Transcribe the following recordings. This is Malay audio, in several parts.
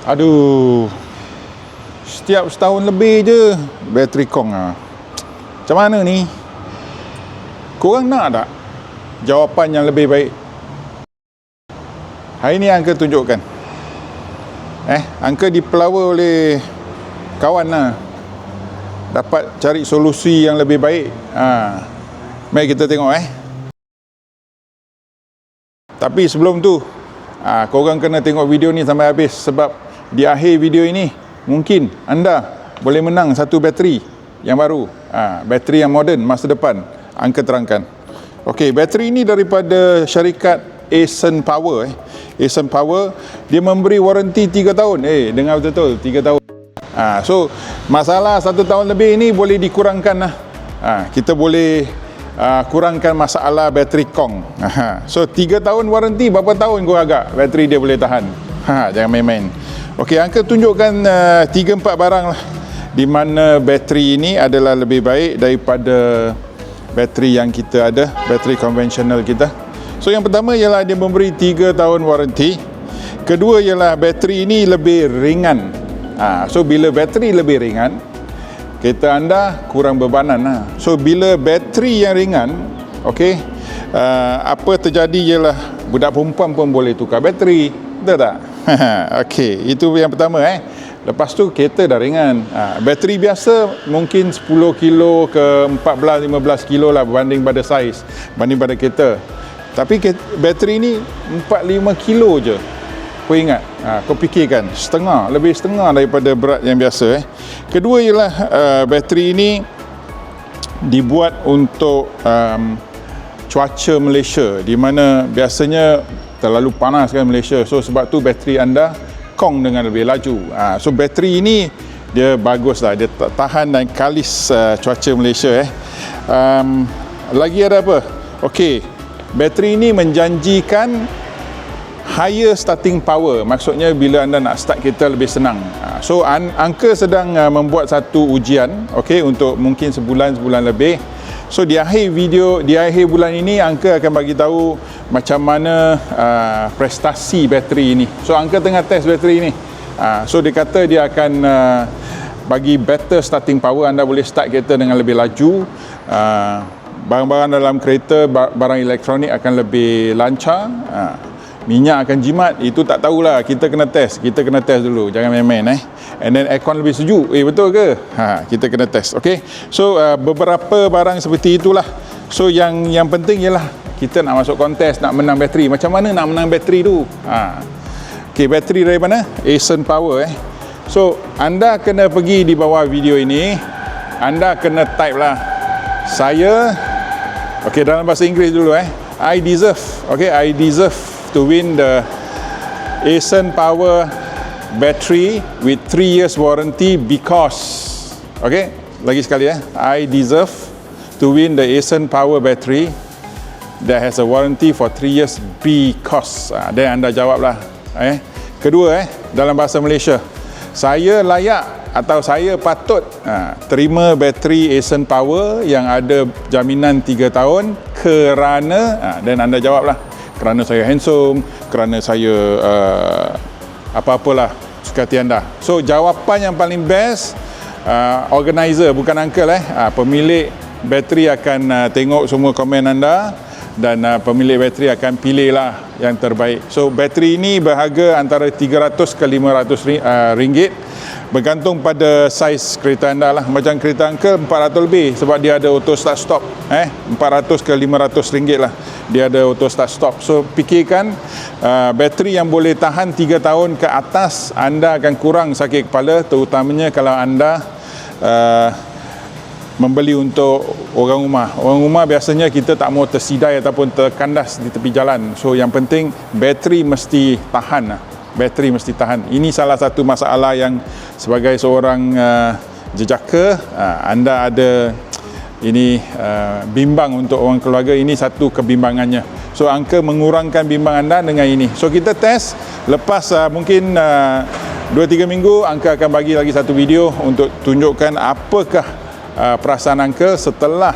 Aduh, setiap setahun lebih je bateri Kong lah. Macam mana ni? Korang nak tak jawapan yang lebih baik? Hari ni Angka tunjukkan. Angka dipelawa oleh kawan lah, dapat cari solusi yang lebih baik. Mari kita tengok. Tapi sebelum tu, korang kena tengok video ni sampai habis, sebab di akhir video ini mungkin anda boleh menang satu bateri yang baru, bateri yang moden masa depan. Angka terangkan. Okey, bateri ini daripada syarikat Asen Power. Asen Power, dia memberi waranti 3 tahun. Dengar betul-betul, 3 tahun. So masalah 1 tahun lebih ini boleh dikurangkan lah. Kita boleh kurangkan masalah bateri Kong. So 3 tahun waranti, berapa tahun kau agak bateri dia boleh tahan? Jangan main-main. Okey, Angka tunjukkan 3-4 barang lah, di mana bateri ini adalah lebih baik daripada bateri yang kita ada, bateri konvensional kita. So yang pertama ialah dia memberi 3 tahun waranti. Kedua ialah bateri ini lebih ringan. So bila bateri lebih ringan, kereta anda kurang bebanan lah. So bila bateri yang ringan, okey, apa terjadi ialah budak perempuan pun boleh tukar bateri, betul tak? Okey, itu yang pertama. Lepas tu kereta dah ringan. Bateri biasa mungkin 10 kilo ke 14-15 kilo lah, berbanding pada saiz, berbanding pada kereta. Tapi bateri ni 4-5 kilo je. Kau ingat, kau fikirkan, lebih setengah daripada berat yang biasa. Kedua ialah bateri ini dibuat untuk cuaca Malaysia, di mana biasanya terlalu panas kan Malaysia. So sebab tu bateri anda Kong dengan lebih laju. So bateri ini dia bagus lah, dia tahan dan kalis cuaca Malaysia. Lagi ada apa? Okey, bateri ini menjanjikan higher starting power. Maksudnya bila anda nak start kereta lebih senang. So Angka sedang membuat satu ujian, okey, untuk mungkin sebulan lebih. So di akhir bulan ini Angka akan bagi tahu macam mana prestasi bateri ini. So Angka tengah test bateri ini. So dia kata dia akan bagi better starting power, anda boleh start kereta dengan lebih laju. Barang-barang dalam kereta, barang elektronik akan lebih lancar. Minyak akan jimat, itu tak tahulah, kita kena test dulu, jangan main-main. And then aircon lebih sejuk, betul ke? Kita kena test. Okay, so beberapa barang seperti itulah. So yang penting ialah kita nak masuk kontes, nak menang bateri. Macam mana nak menang bateri tu? Okay, bateri dari mana? Asen Power. So anda kena pergi di bawah video ini, anda kena type lah, saya, okay, dalam bahasa Inggeris dulu. I deserve to win the Asen Power battery with 3 years warranty because, okay, lagi sekali I deserve to win the Asen Power battery that has a warranty for 3 years because. Dan anda jawablah. Kedua, dalam bahasa Malaysia, saya layak atau saya patut terima bateri Asen Power yang ada jaminan 3 tahun kerana, dan anda jawablah, kerana saya handsome, kerana saya apa-apalah, suka hati anda. So jawapan yang paling best, organizer, bukan uncle, pemilik bateri akan tengok semua komen anda, dan pemilik bateri akan pilihlah yang terbaik. So bateri ini berharga antara 300 ke 500 ringgit, bergantung pada saiz kereta anda lah. Macam kereta uncle 400 lebih, sebab dia ada auto start stop. 400 ke 500 ringgit lah, dia ada auto start stop. So fikirkan, bateri yang boleh tahan 3 tahun ke atas, anda akan kurang sakit kepala, terutamanya kalau anda membeli untuk orang rumah. Orang rumah biasanya kita tak mau tersidai ataupun terkandas di tepi jalan. So yang penting bateri mesti tahan. Bateri mesti tahan. Ini salah satu masalah yang sebagai seorang jejaka, anda ada ini bimbang untuk orang keluarga. Ini satu kebimbangannya. So Angka mengurangkan bimbang anda dengan ini. So kita test, lepas mungkin 2-3 minggu Angka akan bagi lagi satu video untuk tunjukkan apakah perasaan Angka setelah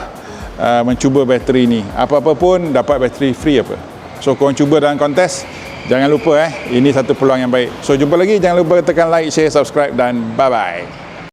mencuba bateri ini. Apa-apa pun dapat bateri free apa. So korang cuba dalam kontes, Jangan lupa ini satu peluang yang baik. So jumpa lagi, jangan lupa tekan like, share, subscribe dan bye bye.